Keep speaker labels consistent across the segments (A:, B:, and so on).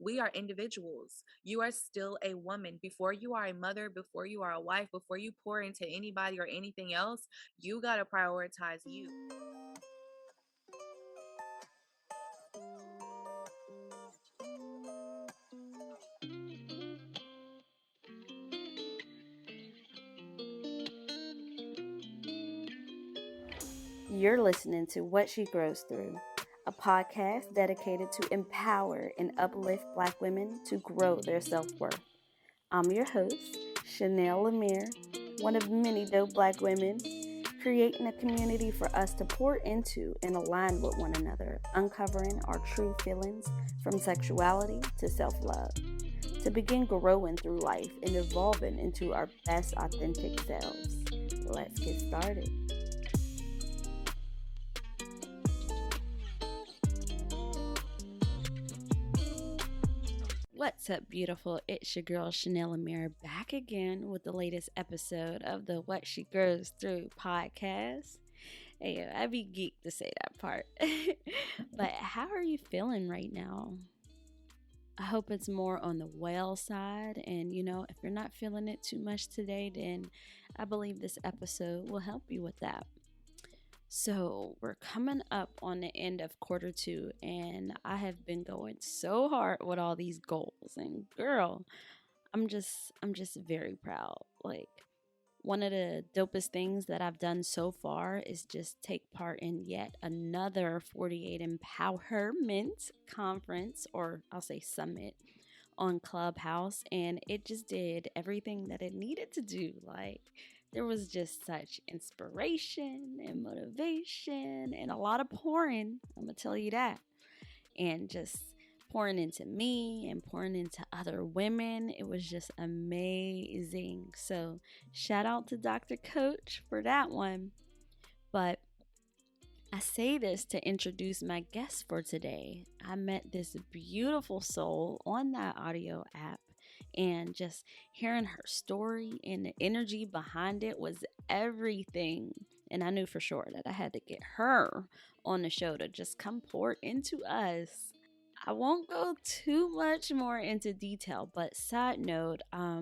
A: we are individuals. You are still a woman. Before you are a mother, before you are a wife, before you pour into anybody or anything else, you got to prioritize you.
B: You're listening to What She Grows Through, a podcast dedicated to empower and uplift Black women to grow their self-worth. I'm your host, Chanel Lemire, one of many dope Black women, creating a community for us to pour into and align with one another, uncovering our true feelings from sexuality to self-love, to begin growing through life and evolving into our best authentic selves. Let's get started. What's up, beautiful? It's your girl, Chanel Lemire, back again with the latest episode of the What She Grows Through podcast. Hey, I'd be geeked to say that part. But how are you feeling right now? I hope it's more on the well side. And, if you're not feeling it too much today, then I believe this episode will help you with that. So we're coming up on the end of quarter 2, and I have been going so hard with all these goals. And girl, I'm just very proud. Like, one of the dopest things that I've done so far is just take part in yet another 48 Empowerment Conference, or I'll say summit, on Clubhouse, and it just did everything that it needed to do. Like, there was just such inspiration and motivation and a lot of pouring, I'm gonna tell you that, and just pouring into me and pouring into other women. It was just amazing. So shout out to Dr. Coach for that one. But I say this to introduce my guest for today. I met this beautiful soul on that audio app, and just hearing her story and the energy behind it was everything. And I knew for sure that I had to get her on the show to just come pour into us. I won't go too much more into detail, but side note, I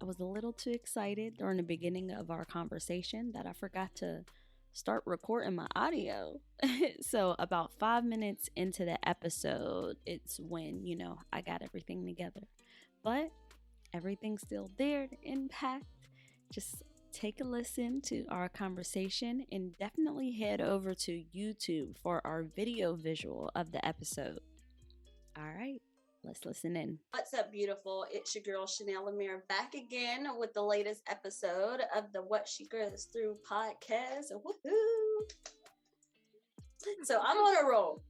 B: was a little too excited during the beginning of our conversation that I forgot to start recording my audio. So about 5 minutes into the episode, it's when, I got everything together. But everything's still there to impact. Just take a listen to our conversation and definitely head over to YouTube for our video visual of the episode. All right, let's listen in. What's up, beautiful? It's your girl, Chanel Lemire, back again with the latest episode of the What She Grows Through podcast. Woohoo! So I'm on a roll.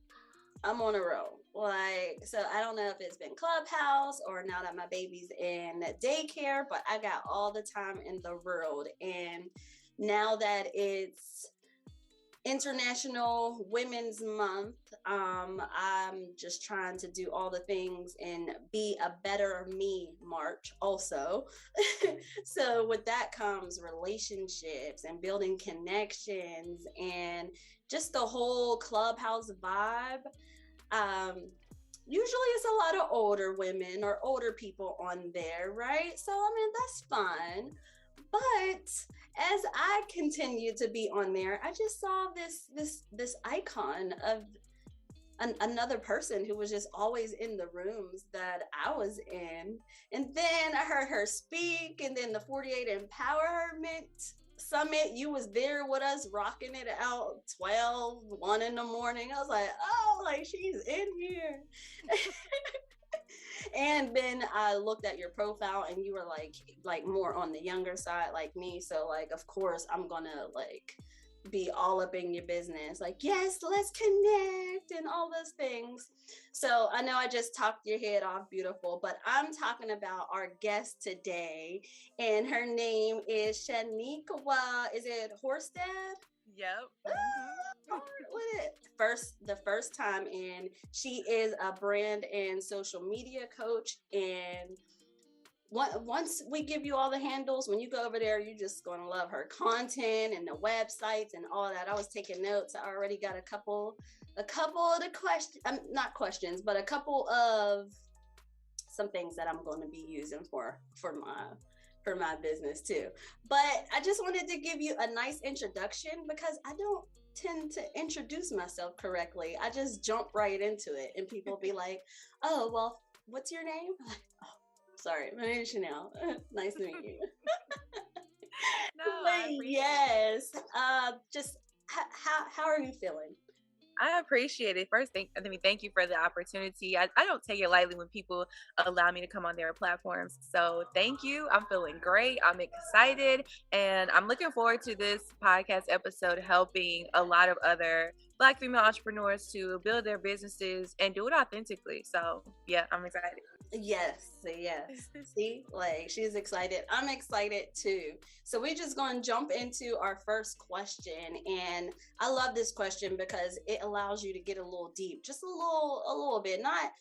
B: So I don't know if it's been Clubhouse or now that my baby's in daycare, but I got all the time in the world. And now that it's International Women's Month, I'm just trying to do all the things and be a better me March also. So with that comes relationships and building connections and just the whole Clubhouse vibe. Usually it's a lot of older women or older people on there, right? So I mean, that's fun. But as I continue to be on there, I just saw this icon of another person who was just always in the rooms that I was in. And then I heard her speak, and then the 48 Empowerment Summit, you was there with us rocking it out 1 in the morning. I was like, oh, like she's in here. And then I looked at your profile and you were like more on the younger side like me. So like, of course, I'm gonna like be all up in your business. Like, yes, let's connect and all those things. So I know I just talked your head off, beautiful, but I'm talking about our guest today, and her name is Shaniqua. Is it Horstead?
A: Yep.
B: The first time, and she is a brand and social media coach. And once we give you all the handles, when you go over there, you're just going to love her content and the websites and all that. I was taking notes. I already got a couple of the questions, not questions, but a couple of
C: some things that I'm going to be using for my business too. But I just wanted to give you a nice introduction because I don't tend to introduce myself correctly. I just jump right into it, and people be like, "Oh, well, what's your name?" I'm like, "Oh, sorry, my name is Chanel. Nice to meet you."
A: No,
C: But
A: I appreciate it.
C: yes, just how are you feeling?
A: I appreciate it. First, thank you for the opportunity. I don't take it lightly when people allow me to come on their platforms. So thank you. I'm feeling great. I'm excited. And I'm looking forward to this podcast episode helping a lot of other Black female entrepreneurs to build their businesses and do it authentically. So yeah, I'm excited.
C: Yes, yes. See, like she's excited. I'm excited too. So we're just going to jump into our first question, and I love this question because it allows you to get a little deep, just a little bit. Not,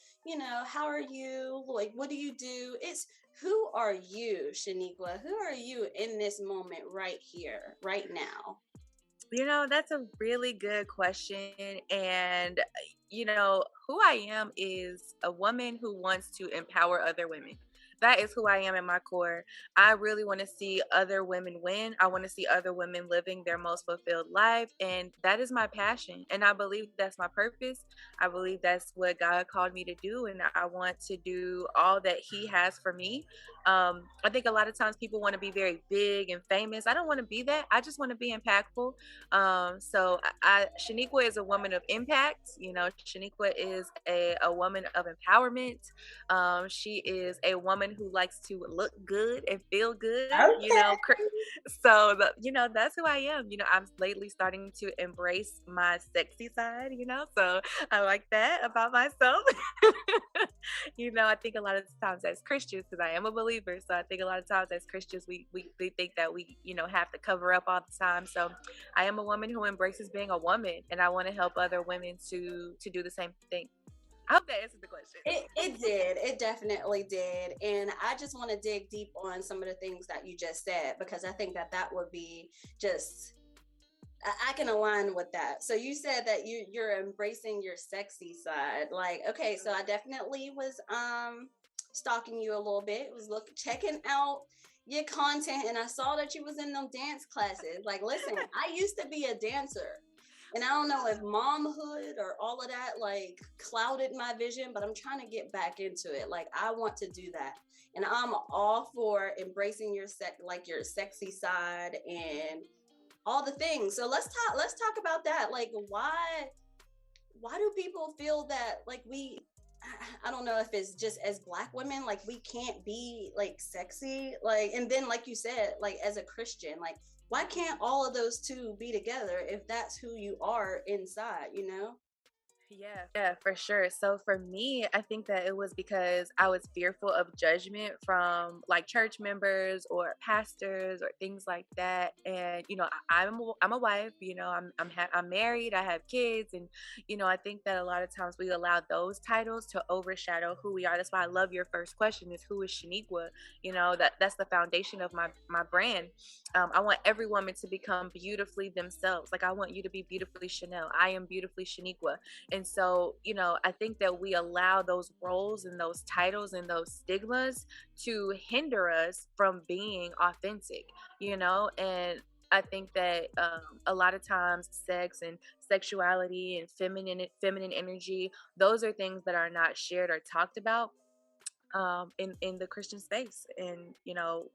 C: how are you? Like, what do you do? It's who are you, Shaniqua? Who are you in this moment right here, right now?
A: That's a really good question. And, who I am is a woman who wants to empower other women. That is who I am at my core. I really want to see other women win. I want to see other women living their most fulfilled life. And that is my passion. And I believe that's my purpose. I believe that's what God called me to do. And I want to do all that He has for me. I think a lot of times people want to be very big and famous. I don't want to be that. I just want to be impactful. Shaniqua is a woman of impact. Shaniqua is a woman of empowerment. She is a woman who likes to look good and feel good.
C: Okay.
A: That's who I am. I'm lately starting to embrace my sexy side. So I like that about myself. I think a lot of times as Christians, because I am a believer, so I think a lot of times as Christians, we think that we have to cover up all the time. So I am a woman who embraces being a woman, and I want to help other women to do the same thing. I hope that answered the question.
C: It did. It definitely did. And I just want to dig deep on some of the things that you just said, because I think that would be just, I can align with that. So you said that you're embracing your sexy side. Like, okay, so I definitely was stalking you a little bit. Was checking out your content, and I saw that you was in them dance classes. Like, listen, I used to be a dancer. And I don't know if momhood or all of that like clouded my vision, but I'm trying to get back into it. Like, I want to do that. And I'm all for embracing your your sexy side and all the things. So let's talk about that. Like, why do people feel that like I don't know if it's just as Black women, like we can't be like sexy, like, and then like you said, like as a Christian, like why can't all of those two be together if that's who you are inside,
A: Yeah, for sure. So for me, I think that it was because I was fearful of judgment from like church members or pastors or things like that. And I'm a wife. I'm married. I have kids, and I think that a lot of times we allow those titles to overshadow who we are. That's why I love your first question: is who is Shaniqua? That's the foundation of my brand. I want every woman to become beautifully themselves. Like I want you to be beautifully Chanel. I am beautifully Shaniqua. And so, I think that we allow those roles and those titles and those stigmas to hinder us from being authentic, and I think that a lot of times sex and sexuality and feminine energy, those are things that are not shared or talked about in the Christian space. And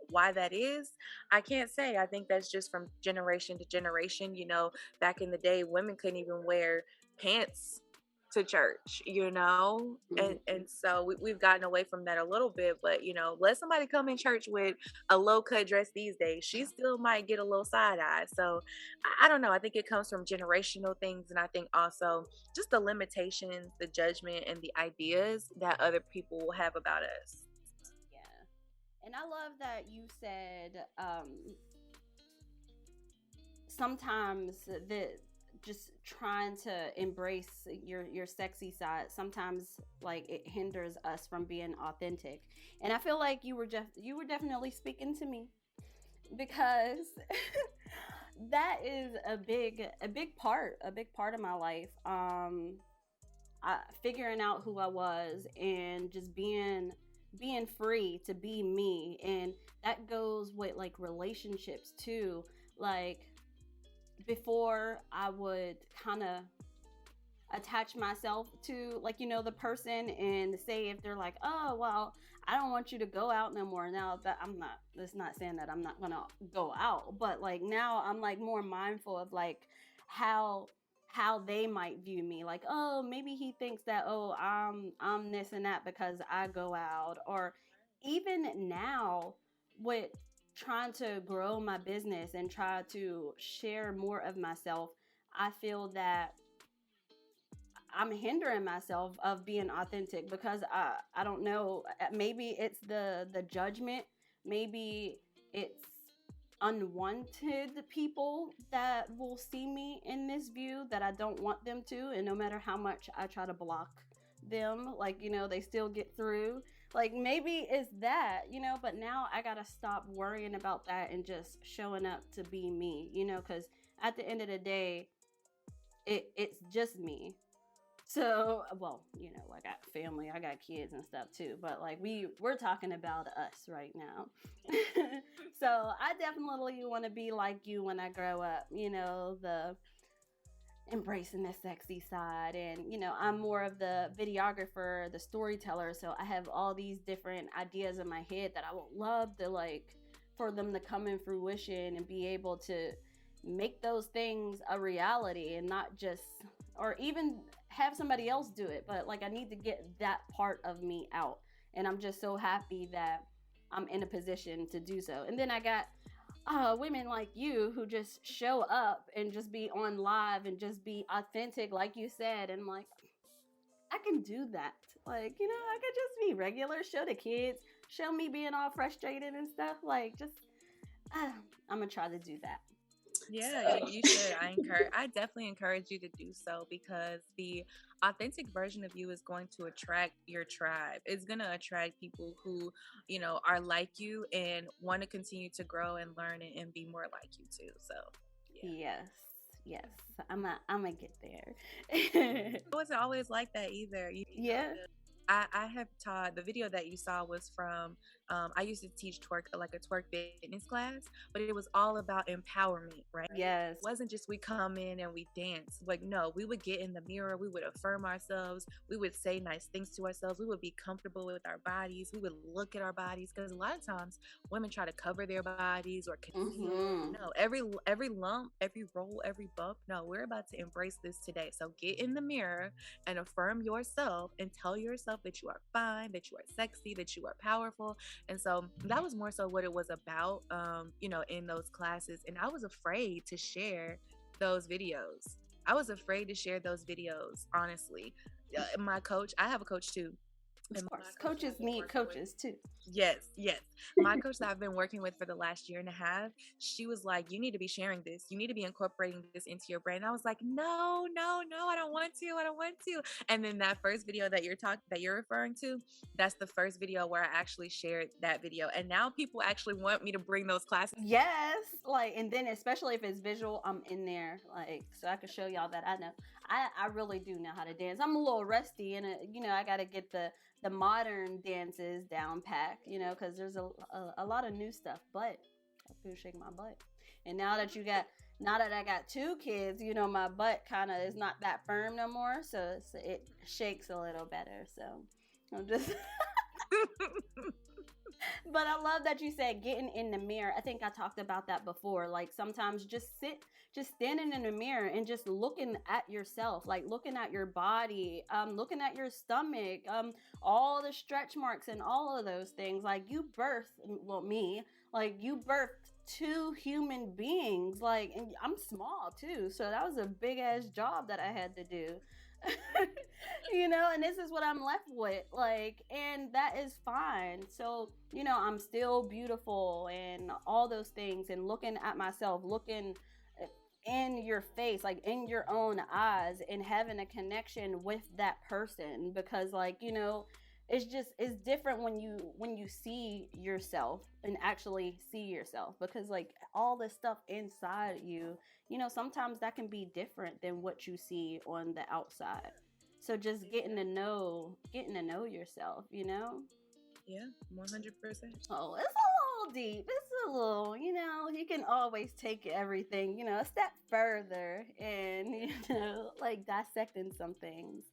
A: why that is, I can't say. I think that's just from generation to generation. Back in the day, women couldn't even wear pants to church, and so we've gotten away from that a little bit. But let somebody come in church with a low cut dress these days, she still might get a little side eye. So I don't know, I think it comes from generational things, and I think also just the limitations, the judgment, and the ideas that other people will have about us.
B: Yeah. And I love that you said sometimes the just trying to embrace your sexy side, sometimes like it hinders us from being authentic. And I feel like you were definitely speaking to me, because that is a big part of my life. Figuring out who I was and just being being free to be me. And that goes with like relationships too. Like before I would kind of attach myself to, like, you know, the person, and say if they're like, oh well, I don't want you to go out no more. Now that I'm not, that's not saying that I'm not gonna go out, but like now I'm like more mindful of like how they might view me, like, oh, maybe he thinks that, oh, I'm this and that because I go out. Or even now with trying to grow my business and try to share more of myself, I feel that I'm hindering myself of being authentic because I don't know, maybe it's the judgment, maybe it's unwanted people that will see me in this view that I don't want them to, and no matter how much I try to block them, like, you know, they still get through. Like maybe it's that, you know, but now I gotta stop worrying about that and just showing up to be me, you know, because at the end of the day, it's just me. So, well, you know, I got family, I got kids and stuff too, but like we're talking about us right now. So I definitely want to be like you when I grow up, you know, the embracing the sexy side. And you know, I'm more of the videographer, the storyteller, so I have all these different ideas in my head that I would love to, like, for them to come in fruition and be able to make those things a reality, and not just, or even have somebody else do it, but like I need to get that part of me out. And I'm just so happy that I'm in a position to do so. And then I got women like you who just show up and just be on live and just be authentic, like you said. And like, I can do that. Like, you know, I could just be regular, show the kids, show me being all frustrated and stuff. Like, just, I'm gonna try to do that.
A: Yeah, you should. I definitely encourage you to do so, because the authentic version of you is going to attract your tribe. It's going to attract people who, you know, are like you and want to continue to grow and learn and be more like you too. So, yeah.
B: Yes. I'm gonna get there.
A: It wasn't always like that either.
B: Yeah.
A: I have taught, the video that you saw was from, I used to teach twerk, like a twerk fitness class, but it was all about empowerment, right?
B: Yes.
A: It wasn't just we come in and we dance. Like, no, we would get in the mirror, we would affirm ourselves, we would say nice things to ourselves, we would be comfortable with our bodies, we would look at our bodies, because a lot of times women try to cover their bodies or conceal. No, every lump, every roll, every bump, no, we're about to embrace this today. So get in the mirror and affirm yourself and tell yourself that you are fine, that you are sexy, that you are powerful. And so that was more so what it was about, you know, in those classes. And I was afraid to share those videos. I was afraid to share those videos, honestly. My coach, I have a coach too.
B: Of course, coaches need coaches too.
A: Yes. My coach that I've been working with for the last year and a half, she was like, you need to be sharing this. You need to be incorporating this into your brain. I was like, no, I don't want to. And then that first video that you're referring to, that's the first video where I actually shared that video. And now people actually want me to bring those classes.
B: Yes. Like, and then especially if it's visual, I'm in there, like, so I can show y'all that I know. I really do know how to dance. I'm a little rusty, and you know, I got to get the modern dances down packed, you know, because there's a lot of new stuff. But I feel shake my butt. And now that I got 2 kids, you know, my butt kind of is not that firm no more, so it shakes a little better. So I'm just. But I love that you said getting in the mirror. I think I talked about that before. Like sometimes just standing in the mirror and just looking at yourself, like looking at your body, looking at your stomach, all the stretch marks and all of those things. Like you birthed 2 human beings, like, and I'm small too. So that was a big ass job that I had to do. You know, and this is what I'm left with, like, and that is fine. So, you know, I'm still beautiful and all those things, and looking at myself, looking in your face, like in your own eyes, and having a connection with that person, because, like, you know, it's different when you see yourself and actually see yourself, because like all the stuff inside you, you know, sometimes that can be different than what you see on the outside. So just getting to know yourself, you know.
A: Yeah, 100%.
B: Oh, it's a little deep. It's a little, you can always take everything, a step further and, like dissecting some things.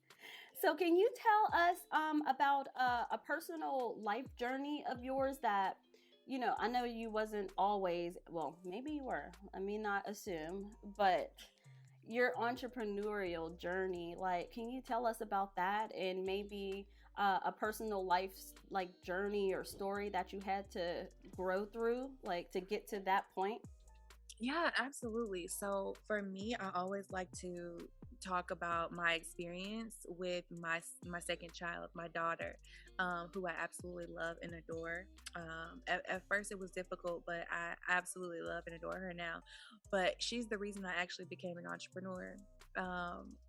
B: So, can you tell us about a personal life journey of yours that, I know you wasn't always, well, maybe you were, I mean, not assume, but your entrepreneurial journey, like, can you tell us about that and maybe a personal life like journey or story that you had to grow through, like to get to that point?
A: Yeah, absolutely. So for me, I always like to talk about my experience with my second child, my daughter, who I absolutely love and adore. At first, it was difficult, but I absolutely love and adore her now. But she's the reason I actually became an entrepreneur.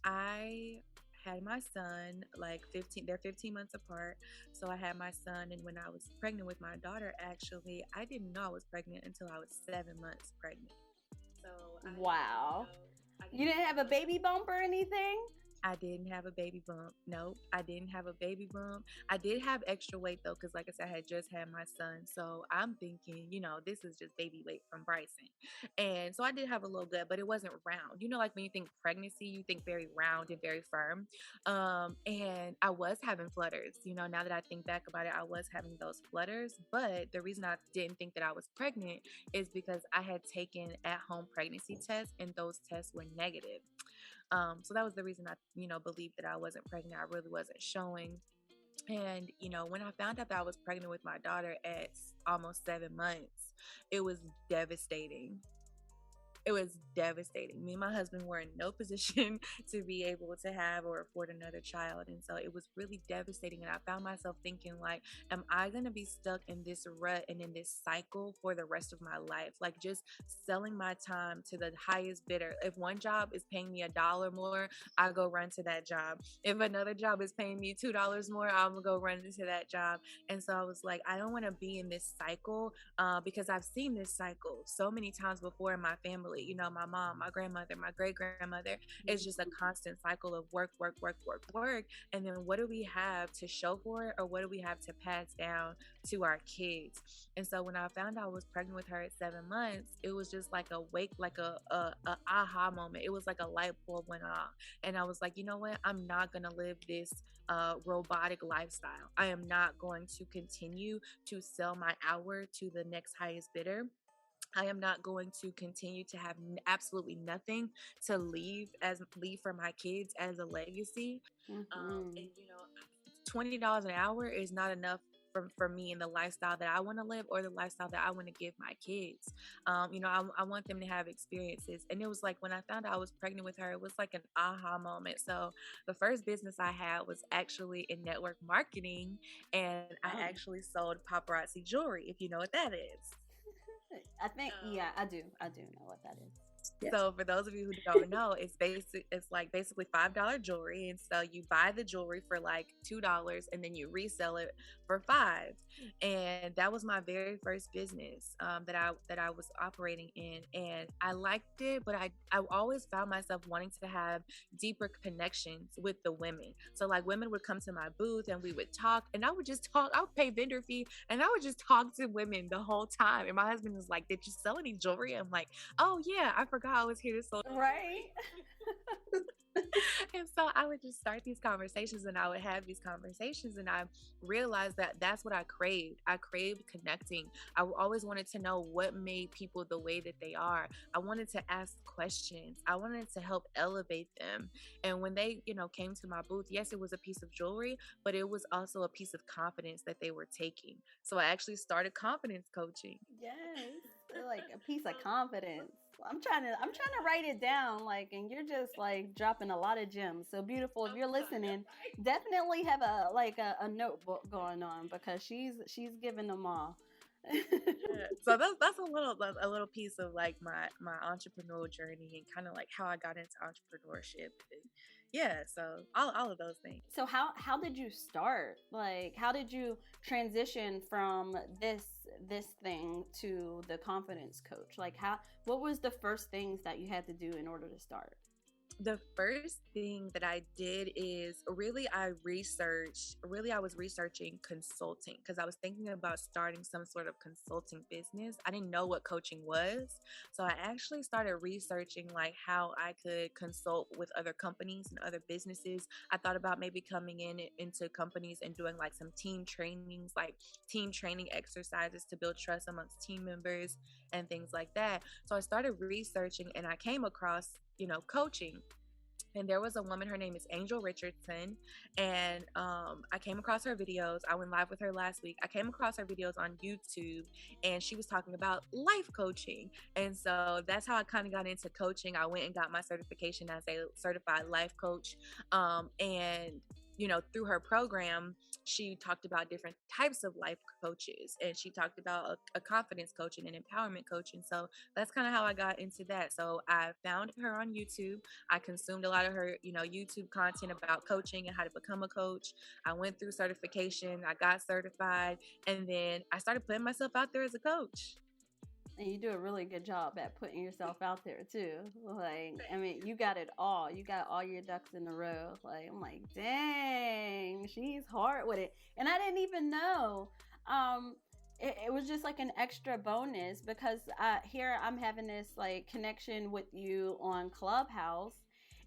A: I had my son like 15, they're 15 months apart. So I had my son, and when I was pregnant with my daughter, actually, I didn't know I was pregnant until I was 7 months pregnant. So I didn't
B: Wow.
A: know. I
B: You
A: didn't
B: didn't have a
A: know.
B: baby bump or anything?
A: I didn't have a baby bump. Nope, I didn't have a baby bump. I did have extra weight though, because like I said, I had just had my son. So I'm thinking, this is just baby weight from Bryson. And so I did have a little gut, but it wasn't round. Like when you think pregnancy, you think very round and very firm. And I was having flutters. Now that I think back about it, I was having those flutters. But the reason I didn't think that I was pregnant is because I had taken at-home pregnancy tests, and those tests were negative. So that was the reason I, believed that I wasn't pregnant. I really wasn't showing. And, when I found out that I was pregnant with my daughter at almost 7 months, it was devastating. It was devastating. Me and my husband were in no position to be able to have or afford another child. And so it was really devastating. And I found myself thinking, like, am I going to be stuck in this rut and in this cycle for the rest of my life? Like, just selling my time to the highest bidder. If one job is paying me $1 more, I go run to that job. If another job is paying me $2 more, I'm going to go run into that job. And so I was like, I don't want to be in this cycle because I've seen this cycle so many times before in my family. My mom, my grandmother, my great grandmother. It's just a constant cycle of work, work, work, work, work. And then what do we have to show for it, or what do we have to pass down to our kids? And so when I found out I was pregnant with her at 7 months, it was just like a wake, like a aha moment. It was like a light bulb went off. And I was like, you know what? I'm not going to live this robotic lifestyle. I am not going to continue to sell my hour to the next highest bidder. I am not going to continue to have absolutely nothing to leave for my kids as a legacy.
B: Mm-hmm.
A: And $20 an hour is not enough for me and the lifestyle that I want to live, or the lifestyle that I want to give my kids. I want them to have experiences. And it was like when I found out I was pregnant with her, it was like an aha moment. So the first business I had was actually in network marketing, and I
B: Oh.
A: actually sold paparazzi jewelry, if you know what that is.
B: I think, yeah, I do. I do know what that is. Yes.
A: So for those of you who don't know, it's like basically $5 jewelry. And so you buy the jewelry for like $2, and then you resell it for $5. And that was my very first business that I was operating in. And I liked it, but I always found myself wanting to have deeper connections with the women. So like women would come to my booth and we would talk, and I would just talk. I would pay vendor fee, and I would just talk to women the whole time. And my husband was like, "Did you sell any jewelry?" I'm like, "Oh yeah, I forgot I was here to sell."
B: Right.
A: And so I would just start these conversations, and I would have these conversations, and I realized that that's what I craved. I craved connecting. I always wanted to know what made people the way that they are. I wanted to ask questions. I wanted to help elevate them. And when they, came to my booth, yes, it was a piece of jewelry, but it was also a piece of confidence that they were taking. So I actually started confidence coaching.
B: Yes. Like a piece of confidence. I'm trying to write it down, like, and you're just like dropping a lot of gems. So beautiful. If you're listening, definitely have a notebook going on, because she's giving them all.
A: Yeah. So that's a little piece of like my entrepreneurial journey, and kind of like how I got into entrepreneurship. And yeah, so all of those things.
B: So how did you start? Like, how did you transition from this thing to the confidence coach? Like, what was the first things that you had to do in order to start?
A: The first thing that I did is I was researching consulting because I was thinking about starting some sort of consulting business. I didn't know what coaching was. So I actually started researching like how I could consult with other companies and other businesses. I thought about maybe coming into companies and doing like some team trainings, like team training exercises to build trust amongst team members and things like that. So I started researching and I came across, coaching. And there was a woman, her name is Angel Richardson, and I came across her videos. I went live with her last week. I came across her videos on YouTube, and she was talking about life coaching. And so that's how I kind of got into coaching. I went and got my certification as a certified life coach. And through her program, she talked about different types of life coaches, and she talked about a confidence coach and an empowerment coach. And so that's kind of how I got into that. So I found her on YouTube. I consumed a lot of her, YouTube content about coaching and how to become a coach. I went through certification, I got certified, and then I started putting myself out there as a coach.
B: And you do a really good job at putting yourself out there too. Like, I mean, you got it all. You got all your ducks in a row. Like, I'm like, dang, she's hard with it. And I didn't even know. It was just like an extra bonus because here I'm having this like connection with you on Clubhouse.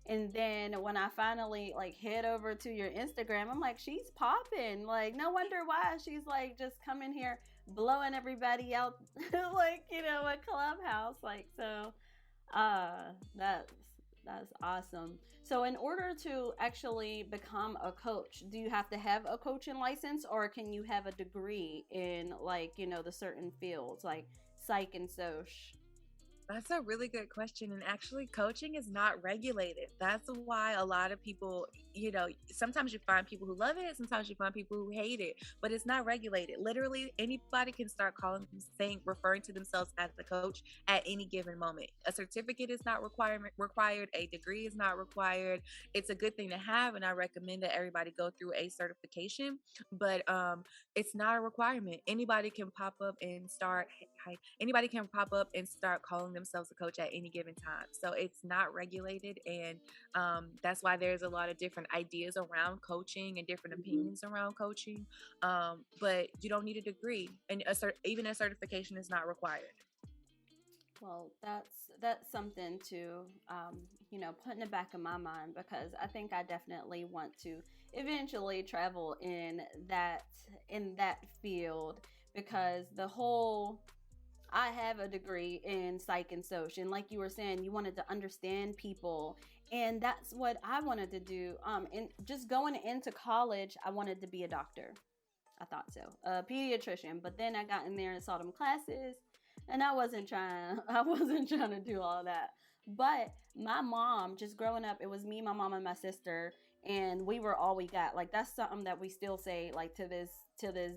B: And then when I finally like head over to your Instagram, I'm like, she's popping. Like, no wonder why she's like just coming here blowing everybody out like, a Clubhouse. Like, so that's awesome. So in order to actually become a coach, do you have to have a coaching license, or can you have a degree in like, the certain fields like psych and soc?
A: That's a really good question. And actually, coaching is not regulated. That's why a lot of people, sometimes you find people who love it, sometimes you find people who hate it, but it's not regulated. Literally, anybody can start referring to themselves as the coach at any given moment. A certificate is not required, a degree is not required. It's a good thing to have, and I recommend that everybody go through a certification, but it's not a requirement. Anybody can pop up and start calling themselves a coach at any given time. So it's not regulated, and that's why there's a lot of different ideas around coaching and different opinions around coaching. But you don't need a degree, and even a certification is not required.
B: Well, that's something to put in the back of my mind, because I think I definitely want to eventually travel in that field, because I have a degree in psych and soc, and like you were saying, you wanted to understand people, and that's what I wanted to do. And just going into college, I wanted to be a doctor. I thought so, a pediatrician. But then I got in there and saw them classes, and I wasn't trying to do all that. But my mom, just growing up, it was me, my mom, and my sister, and we were all we got. Like, that's something that we still say, like, to this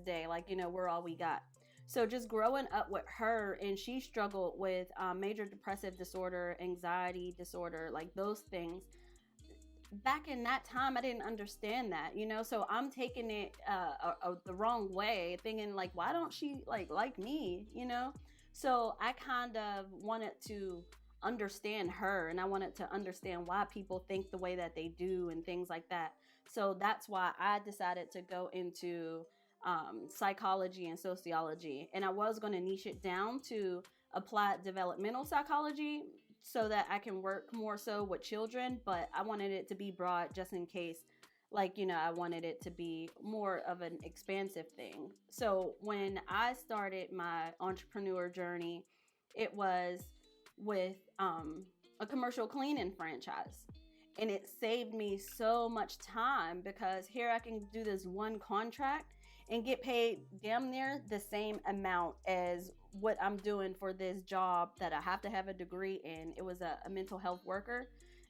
B: day, like, we're all we got. So just growing up with her, and she struggled with major depressive disorder, anxiety disorder, like those things. Back in that time, I didn't understand that, so I'm taking it the wrong way, thinking like, why don't she like me, So I kind of wanted to understand her, and I wanted to understand why people think the way that they do and things like that. So that's why I decided to go into psychology and sociology, and I was going to niche it down to applied developmental psychology so that I can work more so with children, but I wanted it to be broad just in case, I wanted it to be more of an expansive thing. So when I started my entrepreneur journey, it was with a commercial cleaning franchise. And it saved me so much time, because here I can do this one contract and get paid damn near the same amount as what I'm doing for this job that I have to have a degree in. It was a mental health worker,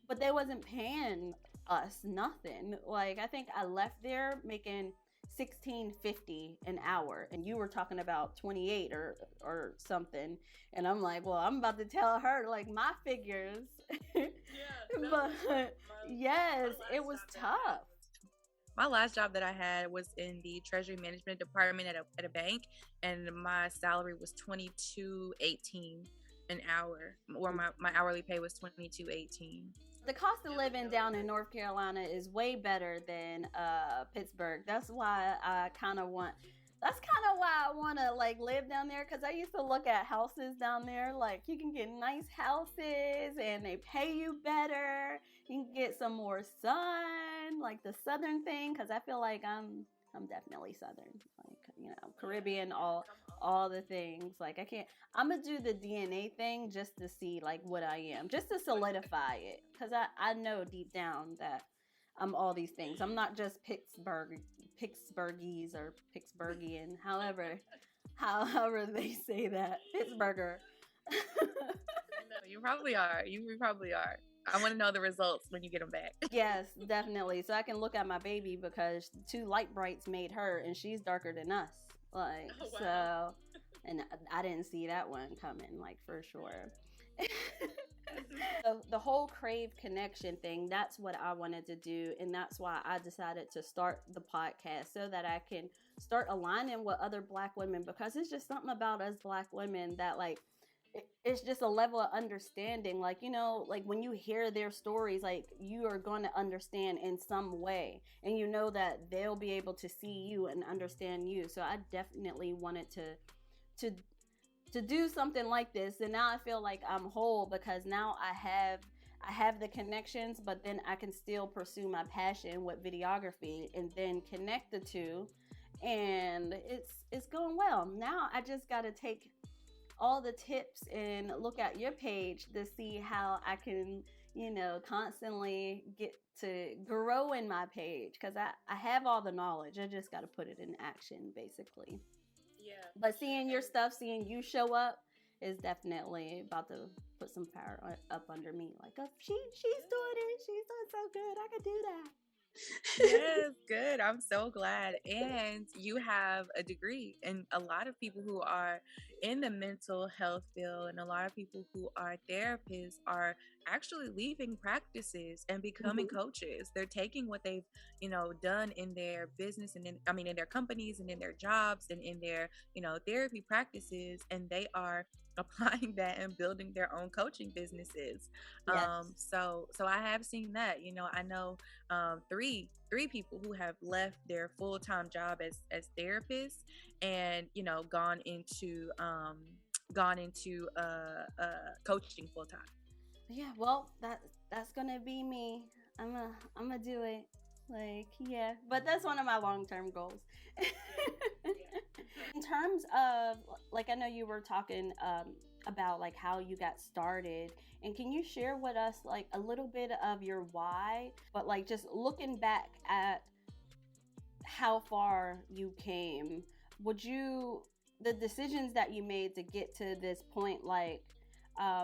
B: but they wasn't paying us nothing. Like, I think I left there making $16.50 an hour, and you were talking about 28 or something, and I'm like, well, I'm about to tell her like my figures. But yes, it was tough.
A: My last job that I had was in the treasury management department at a bank, and my salary was $22.18 an hour, or my hourly pay was $22.18.
B: the cost of living down in North Carolina is way better than Pittsburgh. That's why I kind of want. That's kind of why I want to like live down there, because I used to look at houses down there. Like you can get nice houses and they pay you better. You can get some more sun, like the southern thing, because I feel like I'm definitely southern, like Caribbean, all the things. Like I can't. I'm gonna do the DNA thing just to see like what I am, just to solidify it, because I know deep down that I'm all these things. I'm not just Pittsburghese or Pittsburghian, however they say that, Pittsburgher.
A: No, you probably are. You probably are. I want to know the results when you get them back.
B: Yes, definitely. So I can look at my baby, because 2 light brights made her, and she's darker than us. Like, oh, wow. So, and I didn't see that one coming, like, for sure. So the whole crave connection thing, that's what I wanted to do, and that's why I decided to start the podcast, so that I can start aligning with other Black women, because it's just something about us Black women that like it's just a level of understanding, like like when you hear their stories, like you are going to understand in some way, and that they'll be able to see you and understand you. So I definitely wanted to do something like this, and now I feel like I'm whole, because now I have the connections, but then I can still pursue my passion with videography and then connect the two, and it's going well. Now I just got to take all the tips and look at your page to see how I can constantly get to grow in my page, because I have all the knowledge. I just got to put it in action, basically.
A: Yeah.
B: But seeing your stuff, seeing you show up is definitely about to put some power up under me. Like, oh, she's doing it. She's doing so good. I could do that.
A: Yes, good. I'm so glad. And you have a degree, and a lot of people who are in the mental health field and a lot of people who are therapists are actually leaving practices and becoming coaches. They're taking what they've done in their business and in their companies and in their jobs and in their therapy practices, and they are applying that and building their own coaching businesses.
B: Yes.
A: So I have seen that. I know three people who have left their full-time job as therapists and gone into coaching full-time.
B: Yeah, well, that's gonna be me. I'm gonna do it. Like, yeah, but that's one of my long-term goals. In terms of, like, I know you were talking about like how you got started, and can you share with us like a little bit of your why, but like just looking back at how far you came, the decisions that you made to get to this point, like I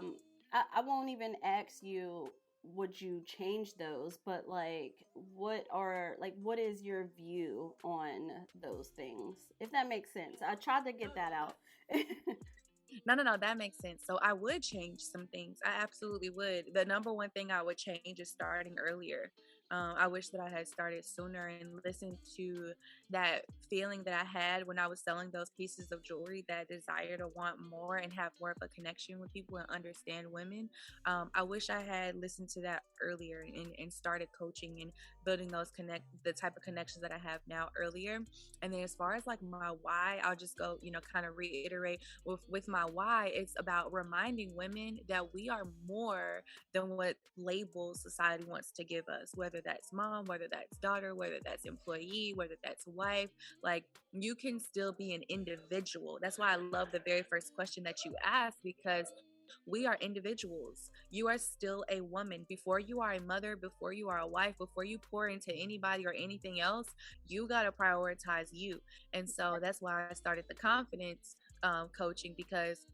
B: won't even ask you would you change those, but like what is your view on those things, if that makes sense? I tried to get that out.
A: No, that makes sense. So I would change some things. I absolutely would. The number one thing I would change is starting earlier. I wish that I had started sooner and listened to that feeling that I had when I was selling those pieces of jewelry, that desire to want more and have more of a connection with people and understand women. I wish I had listened to that earlier and started coaching and building the type of connections that I have now earlier. And then as far as like my why, I'll just go, kind of reiterate with my why. It's about reminding women that we are more than what labels society wants to give us, whether that's mom, whether that's daughter, whether that's employee, whether that's wife. Like, you can still be an individual. That's why I love the very first question that you asked, because we are individuals. You are still a woman. Before you are a mother, before you are a wife, before you pour into anybody or anything else, you got to prioritize you. And so that's why I started the confidence coaching, because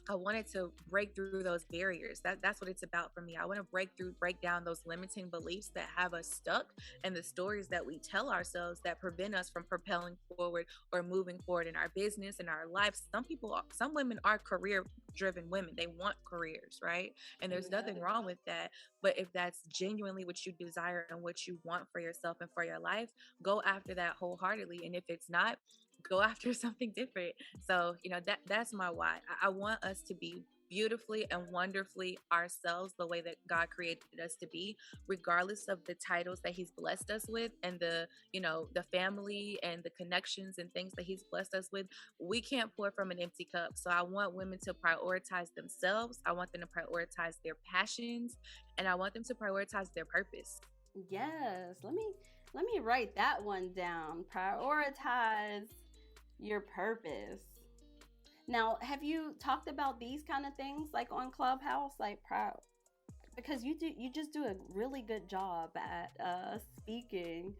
A: I wanted to break through those barriers. That's what it's about for me. I want to break down those limiting beliefs that have us stuck, and the stories that we tell ourselves that prevent us from propelling forward or moving forward in our business and our lives. Some women are career-driven women. They want careers, right? And there's nothing wrong with that. But if that's genuinely what you desire and what you want for yourself and for your life, go after that wholeheartedly. And if it's not, go after something different. So, that's my why. I want us to be beautifully and wonderfully ourselves the way that God created us to be, regardless of the titles that He's blessed us with and the family and the connections and things that He's blessed us with. We can't pour from an empty cup. So I want women to prioritize themselves. I want them to prioritize their passions, and I want them to prioritize their purpose.
B: Yes, let me write that one down. Prioritize your purpose. Now, have you talked about these kind of things like on Clubhouse, like because you just do a really good job at speaking.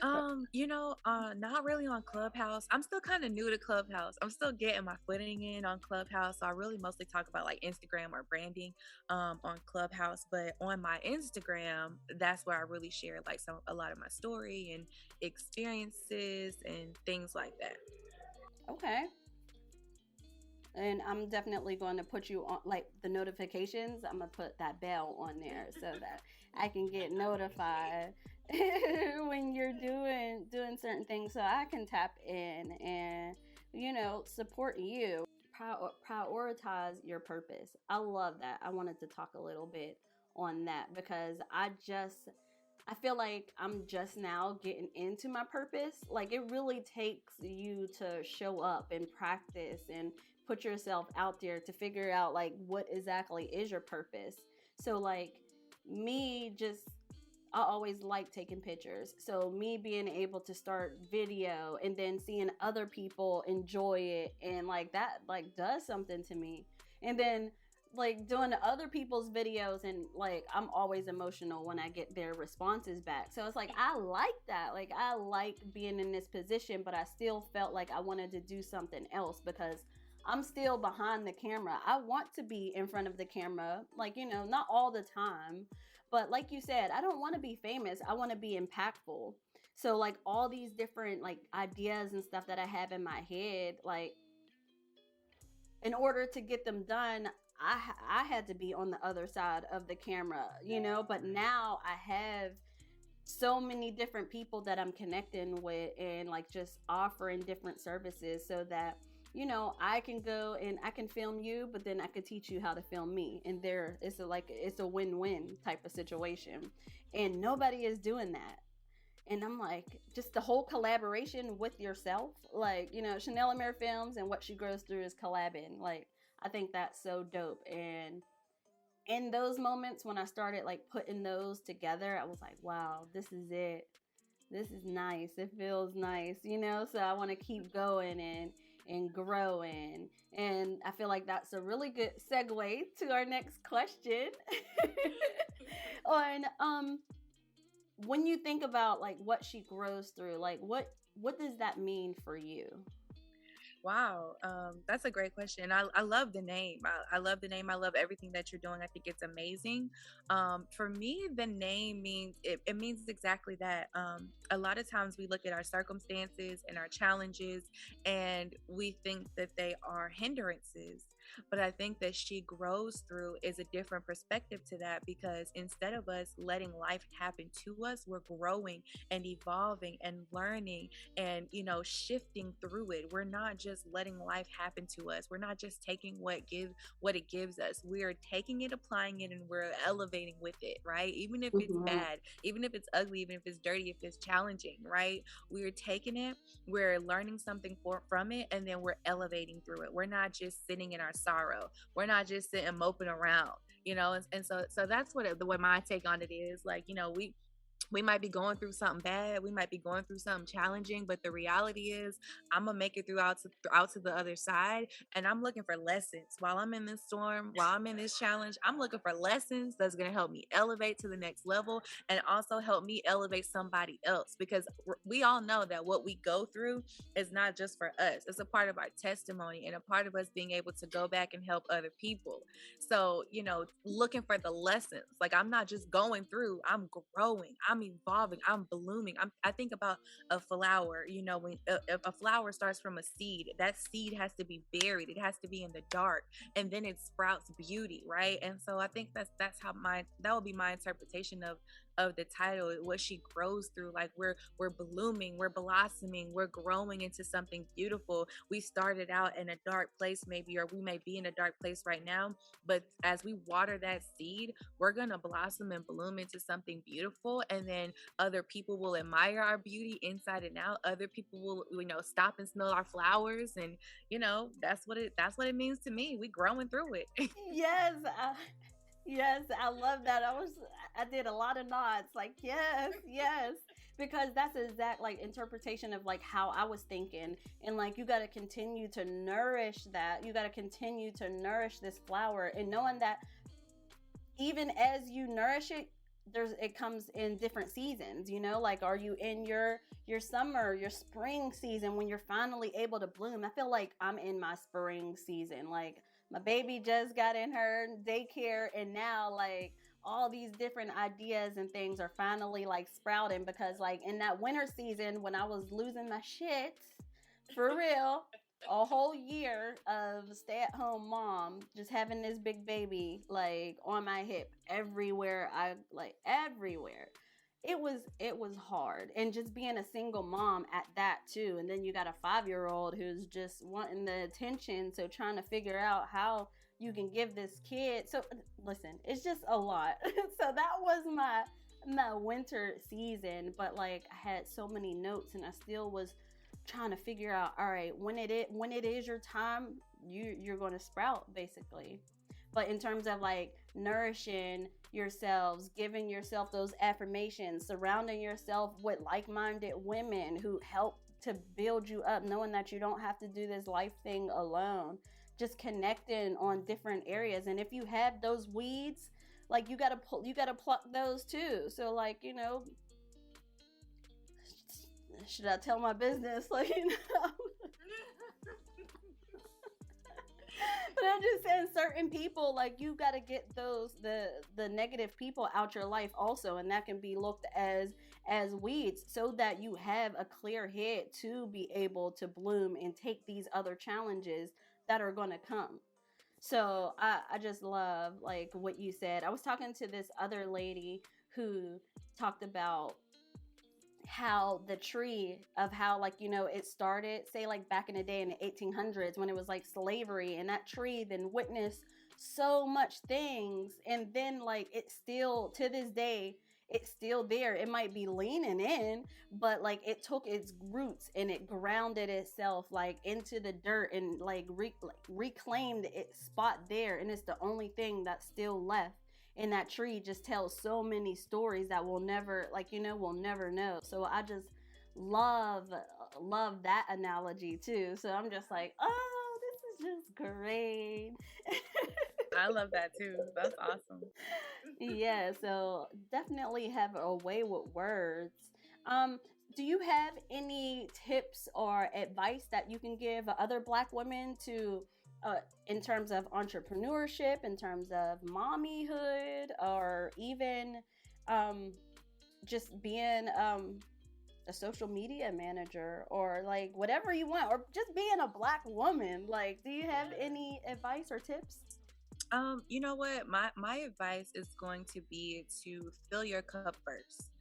A: Not really on Clubhouse. I'm still kind of new to Clubhouse. I'm still getting my footing in on Clubhouse. So I really mostly talk about like Instagram or branding on Clubhouse. But on my Instagram, that's where I really share like a lot of my story and experiences and things like that.
B: Okay. And I'm definitely going to put you on like the notifications. I'm gonna put that bell on there so that I can get notified when you're doing certain things, so I can tap in and support you. Prioritize your purpose. I love that. I wanted to talk a little bit on that because I feel like I'm just now getting into my purpose. Like it really takes you to show up and practice and put yourself out there to figure out like what exactly is your purpose. So like me just I always like taking pictures. So me being able to start video and then seeing other people enjoy it and like that like does something to me. And then like doing other people's videos and like I'm always emotional when I get their responses back. So it's like I like that. Like I like being in this position, but I still felt like I wanted to do something else because I'm still behind the camera. I want to be in front of the camera, like, not all the time. But like you said, I don't want to be famous. I want to be impactful. So like all these different like ideas and stuff that I have in my head, like in order to get them done, I had to be on the other side of the camera, but now I have so many different people that I'm connecting with and like just offering different services so that I can go and I can film you, but then I can teach you how to film me. And it's a win-win type of situation. And nobody is doing that. And I'm like, just the whole collaboration with yourself, like, Chanel Amir Films and what she goes through is collabing. Like, I think that's so dope. And in those moments when I started like putting those together, I was like, wow, this is it. This is nice. It feels nice, so I want to keep going and growing. And I feel like that's a really good segue to our next question. On when you think about like what she grows through, like what does that mean for you?
A: Wow, that's a great question. I love the name. I love the name. I love everything that you're doing. I think it's amazing. For me, the name means it means exactly that. A lot of times we look at our circumstances and our challenges, and we think that they are hindrances. But I think that she grows through is a different perspective to that, because instead of us letting life happen to us, we're growing and evolving and learning and shifting through it. We're not just letting life happen to us. We're not just taking what it gives us. We're taking it, applying it, and we're elevating with it, right? Even if it's bad, even if it's ugly, even if it's dirty, if it's challenging, right? We're taking it, we're learning something from it, and then we're elevating through it. We're not just sitting in our sorrow. We're not just sitting moping around, and so that's what my take on it is. Like, we might be going through something bad, we might be going through something challenging, but the reality is I'm gonna make it out to the other side. And I'm looking for lessons while I'm in this storm, while I'm in this challenge. I'm looking for lessons that's gonna help me elevate to the next level, and also help me elevate somebody else, because we all know that what we go through is not just for us. It's a part of our testimony and a part of us being able to go back and help other people. So looking for the lessons. Like, I'm not just going through, I'm growing, I'm evolving, I'm blooming. I think about a flower. When a flower starts from a seed, that seed has to be buried, it has to be in the dark, and then it sprouts beauty, right? And so I think that's how that would be my interpretation of the title, what she grows through. Like we're blooming, we're blossoming, we're growing into something beautiful. We started out in a dark place maybe, or we may be in a dark place right now, but as we water that seed, we're going to blossom and bloom into something beautiful. And then other people will admire our beauty inside and out. Other people will, stop and smell our flowers. And, that's what it means to me. We growing through it.
B: Yes, yes, I love that. I did a lot of nods, like yes, yes, because that's the exact like interpretation of like how I was thinking, and like you got to continue to nourish that. You got to continue to nourish this flower, and knowing that even as you nourish it, it comes in different seasons, like are you in your summer, your spring season when you're finally able to bloom? I feel like I'm in my spring season. Like my baby just got in her daycare, and now like all these different ideas and things are finally like sprouting, because like in that winter season when I was losing my shit for real, a whole year of stay-at-home mom, just having this big baby like on my hip everywhere, everywhere. It was hard, and just being a single mom at that too, and then you got a 5-year-old who's just wanting the attention, so trying to figure out how you can give this kid. So listen, it's just a lot. So that was my winter season, but like I had so many notes, and I still was trying to figure out, all right, when it is your time, you're going to sprout basically. But in terms of like nourishing yourselves, giving yourself those affirmations, surrounding yourself with like-minded women who help to build you up, knowing that you don't have to do this life thing alone, just connecting on different areas. And if you have those weeds, like you got to pluck those too. So like, should I tell my business? Like, But I'm just saying, certain people, like you got to get the negative people out your life also, and that can be looked as weeds, so that you have a clear head to be able to bloom and take these other challenges that are going to come. So I just love like what you said. I was talking to this other lady who talked about how the tree of how like it started, say like back in the day in the 1800s when it was like slavery, and that tree then witnessed so much things, and then like it's still to this day, it's still there. It might be leaning in, but like it took its roots and it grounded itself like into the dirt, and like reclaimed its spot there, and it's the only thing that's still left. And that tree just tells so many stories that we'll never we'll never know. So I just love that analogy too. So I'm just like, oh, this is just great.
A: I love that too. That's awesome.
B: Yeah, so definitely have a way with words. Do you have any tips or advice that you can give other Black women to in terms of entrepreneurship, in terms of mommyhood, or even just being a social media manager, or like whatever you want, or just being a Black woman? Like, do you have any advice or tips?
A: You know what? My advice is going to be to fill your cup first.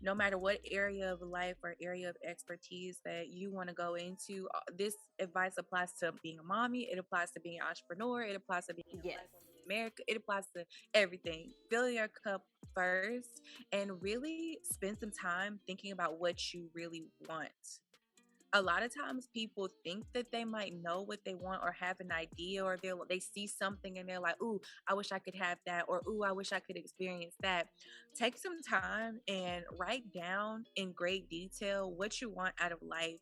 A: No matter what area of life or area of expertise that you want to go into, this advice applies to being a mommy, it applies to being an entrepreneur, it applies to being a
B: Yes.
A: Black woman in America, it applies to everything. Fill your cup first and really spend some time thinking about what you really want. A lot of times people think that they might know what they want or have an idea, or they see something and they're like, ooh, I wish I could have that, or ooh, I wish I could experience that. Take some time and write down in great detail what you want out of life.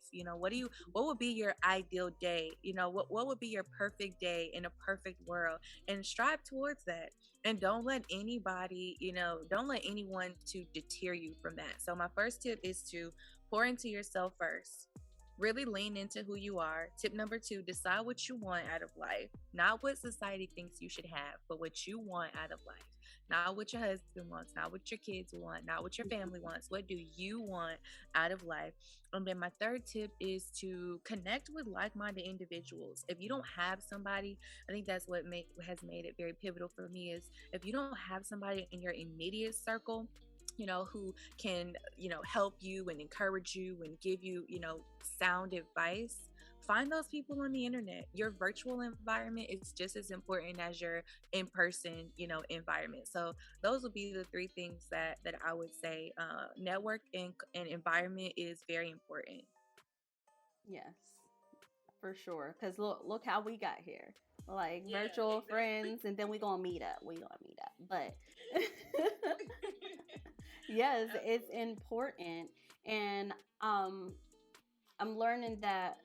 A: What would be your ideal day? What would be your perfect day in a perfect world, and strive towards that. And don't let anyone to deter you from that. So my first tip is to pour into yourself first. Really lean into who you are. Tip number 2, decide what you want out of life. Not what society thinks you should have, but what you want out of life. Not what your husband wants, not what your kids want, not what your family wants. What do you want out of life? And then my third tip is to connect with like-minded individuals. If you don't have somebody, I think that's what has made it very pivotal for me, is if you don't have somebody in your immediate circle who can, help you and encourage you and give you, sound advice. Find those people on the internet. Your virtual environment is just as important as your in-person, environment. So those would be the three things that I would say. Network and environment is very important.
B: Yes, for sure. Because look how we got here. Like
A: Yeah,
B: virtual
A: exactly.
B: friends, and then we gonna meet up. But yes, it's
A: Absolutely.
B: important, and I'm learning that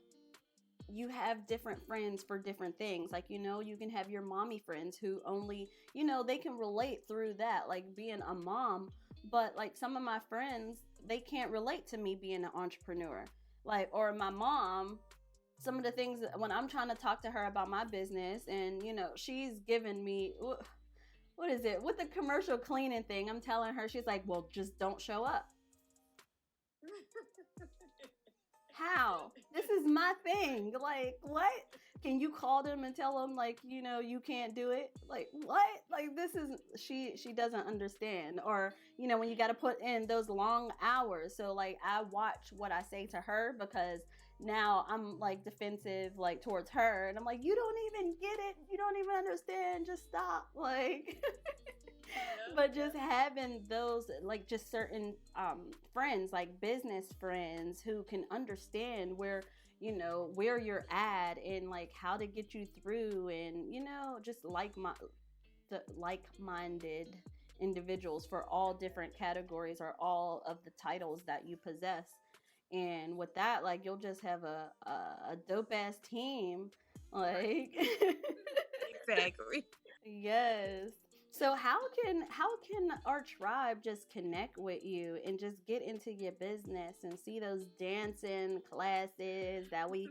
B: you have different friends for different things. Like, you can have your mommy friends who only, they can relate through that, like being a mom. But like some of my friends, they can't relate to me being an entrepreneur. Like, or my mom, some of the things when I'm trying to talk to her about my business, and, she's given me, what is it? With the commercial cleaning thing, I'm telling her, she's like, well, just don't show up. How? This is my thing. Like, what? Can you call them and tell them, like, you can't do it? Like, what? Like, this is, she doesn't understand. Or, when you got to put in those long hours. So like, I watch what I say to her, because now I'm like defensive, like towards her, and I'm like, you don't even get it, you don't even understand, just stop. Like, but just having those, like, just certain friends, like business friends, who can understand where you're at, and like how to get you through, and just like-minded individuals for all different categories, or all of the titles that you possess. And with that, like, you'll just have a dope ass team,
A: Right.
B: like.
A: Exactly.
B: Yes. So how can our tribe just connect with you and just get into your business and see those dancing classes that we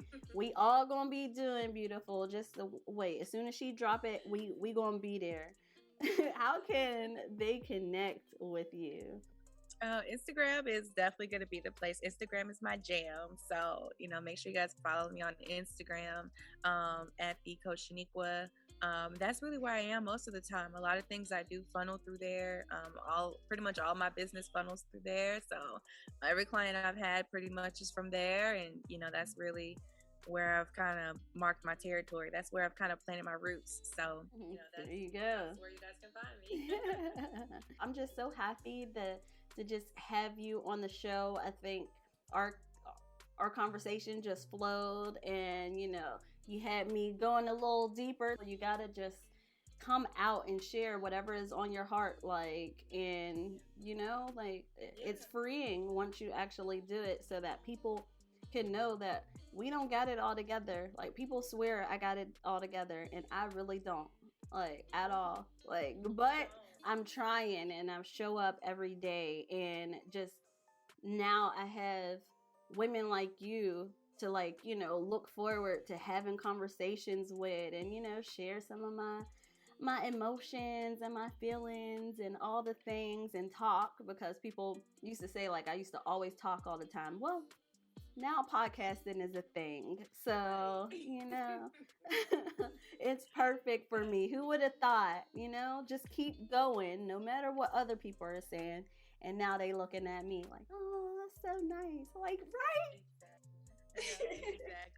B: all gonna be doing, beautiful? Just wait. As soon as she drop it, we gonna be there. How can they connect with you?
A: Instagram is definitely going to be the place. Instagram is my jam. So, make sure you guys follow me on Instagram at the Coach Shaniqua. That's really where I am most of the time. A lot of things I do funnel through there. Pretty much all my business funnels through there. So every client I've had pretty much is from there. And, that's really where I've kind of marked my territory. That's where I've kind of planted my roots. So,
B: There you
A: that's
B: go.
A: where you guys can find me.
B: I'm just so happy to just have you on the show. I think our our conversation just flowed, and you had me going a little deeper. You got to just come out and share whatever is on your heart, like, and like, it's freeing once you actually do it, so that people can know that we don't got it all together. Like, people swear I got it all together, and I really don't, like, at all. Like, but I'm trying, and I show up every day, and just now I have women like you to, like, look forward to having conversations with, and share some of my emotions and my feelings and all the things, and talk, because people used to say, like, I used to always talk all the time. Well, now podcasting is a thing. So, it's perfect for me. Who would have thought, just keep going no matter what other people are saying. And now they looking at me like, oh, that's so nice. Like,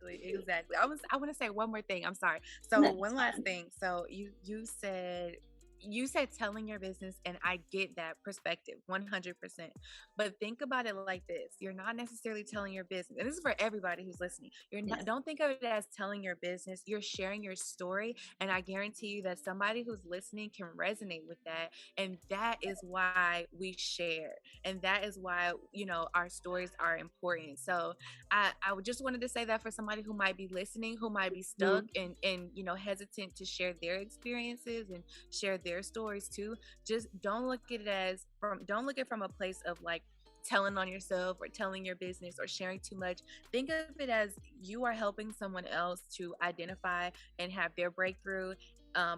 A: Exactly. I want to say one more thing. I'm sorry. So
B: right?
A: one last thing. So you said telling your business, and I get that perspective 100%. But think about it like this. You're not necessarily telling your business. And this is for everybody who's listening. You're not,
B: Yes.
A: don't think of it as telling your business. You're sharing your story, and I guarantee you that somebody who's listening can resonate with that. And that is why we share. And that is why, our stories are important. So I would just wanted to say that for somebody who might be listening, who might be stuck
B: Mhm.
A: and hesitant to share their experiences and share their stories too. Just don't look at it from a place of like telling on yourself or telling your business or sharing too much. Think of it as you are helping someone else to identify and have their breakthrough,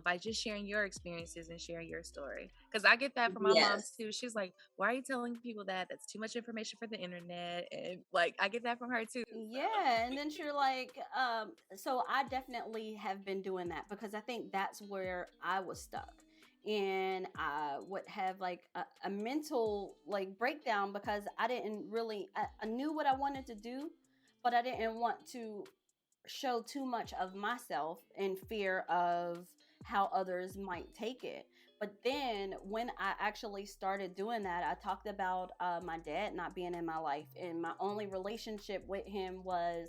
A: by just sharing your experiences and sharing your story. Because I get that from my mom
C: Yes.
A: too. She's like, "Why are you telling people that? That's too much information for the internet." And like, I get that from her too. So
B: Yeah, and then you're like, so I definitely have been doing that, because I think that's where I was stuck. and I would have like a mental like breakdown because I didn't really, I knew what I wanted to do, but I didn't want to show too much of myself in fear of how others might take it. But then when I actually started doing that, I talked about my dad not being in my life, and my only relationship with him was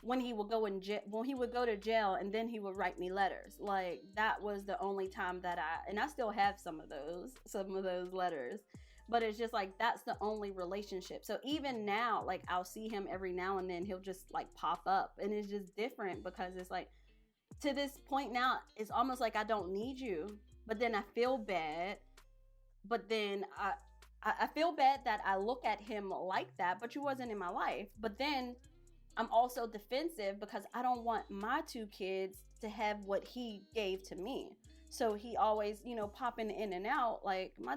B: when he would go in when he would go to jail, and then he would write me letters. Like that was the only time that and I still have some of those letters. But it's just like that's the only relationship. So even now, like I'll see him every now and then, he'll just like pop up, and it's just different because it's like to this point now, it's almost like I don't need you, but then I feel bad. But then I feel bad that I look at him like that, but you wasn't in my life. But then I'm also defensive because I don't want my two kids to have what he gave to me. So he always, popping in and out. Like my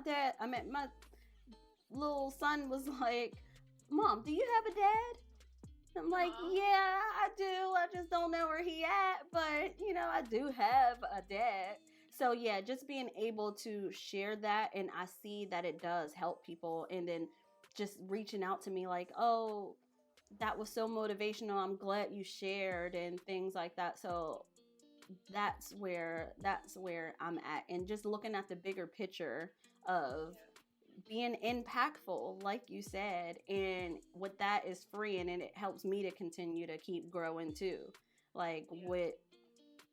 B: little son was like, Mom, do you have a dad? I'm like, yeah, I do. I just don't know where he at, but I do have a dad. So yeah, just being able to share that, and I see that it does help people, and then just reaching out to me like, oh, that was so motivational. I'm glad you shared and things like that. So that's where I'm at, and just looking at the bigger picture of being impactful, like you said, and what that is freeing, and it helps me to continue to keep growing too, like with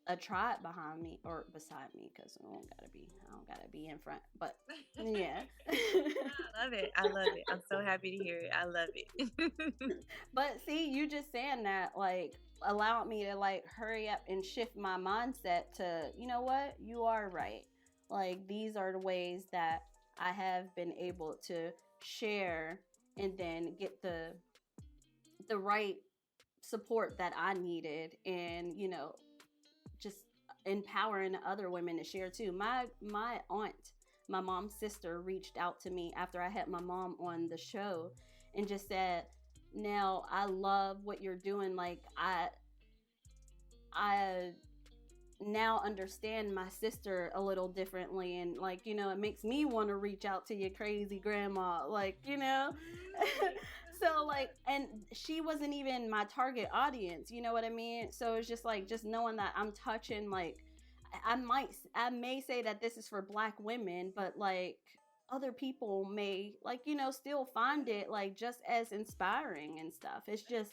B: a tribe behind me or beside me, because I don't gotta be in front, but yeah.
A: I love it. I'm so happy to hear it. I love it.
B: But see, you just saying that like allowed me to like hurry up and shift my mindset to, you know what, you are right, like these are the ways that I have been able to share and then get the right support that I needed, and just empowering other women to share too. My aunt, my mom's sister, reached out to me after I had my mom on the show and just said, "Now I love what you're doing. Like I now understand my sister a little differently, and like it makes me want to reach out to your crazy grandma, like so like, and she wasn't even my target audience, you know what I mean? So it's just like, just knowing that I'm touching, like I may say that this is for Black women, but like other people may like still find it like just as inspiring and stuff. It's just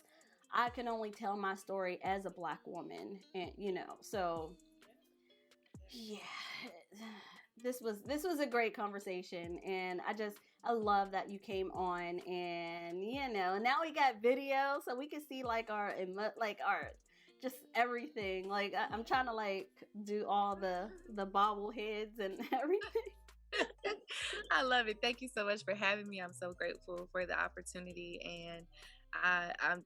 B: I can only tell my story as a Black woman, and so yeah, this was a great conversation, and I love that you came on, and now we got video, so we can see like our just everything. Like I'm trying to like do all the bobbleheads and everything.
A: I love it. Thank you so much for having me. I'm so grateful for the opportunity, and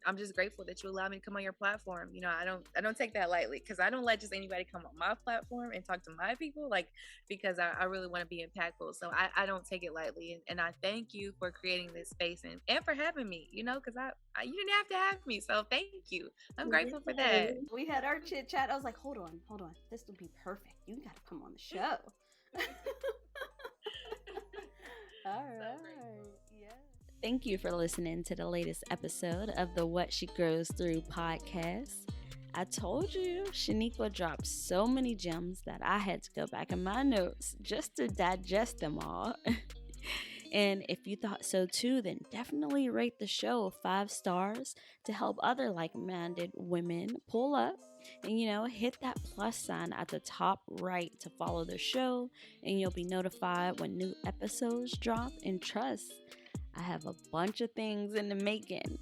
A: I'm just grateful that you allow me to come on your platform. I don't take that lightly, because I don't let just anybody come on my platform and talk to my people, like, because I really want to be impactful. So I don't take it lightly, and I thank you for creating this space and for having me. Because you didn't have to have me, so thank you. I'm grateful for that.
B: We had our chit chat. I was like, hold on, this would be perfect. You got to come on the show. All right. Yeah. Thank you for listening to the latest episode of the What She Grows Through podcast. I told you Shaniqua dropped so many gems that I had to go back in my notes just to digest them all. And if you thought so too, then definitely rate the show 5 stars to help other like-minded women pull up. And hit that plus sign at the top right to follow the show, and you'll be notified when new episodes drop. And trust, I have a bunch of things in the making.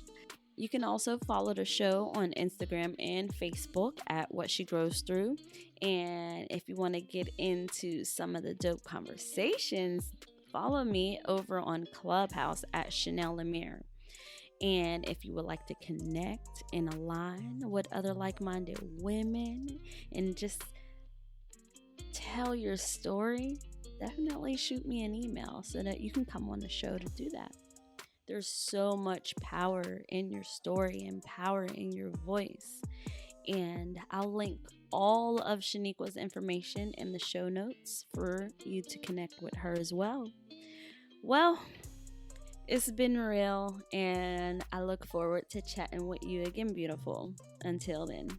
B: You can also follow the show on Instagram and Facebook at What She Grows Through. And if you want to get into some of the dope conversations, follow me over on Clubhouse at Chanel Lemire. And if you would like to connect and align with other like-minded women and just tell your story, definitely shoot me an email so that you can come on the show to do that. There's so much power in your story and power in your voice. And I'll link all of Shaniqua's information in the show notes for you to connect with her as well. Well, it's been real, and I look forward to chatting with you again, beautiful. Until then.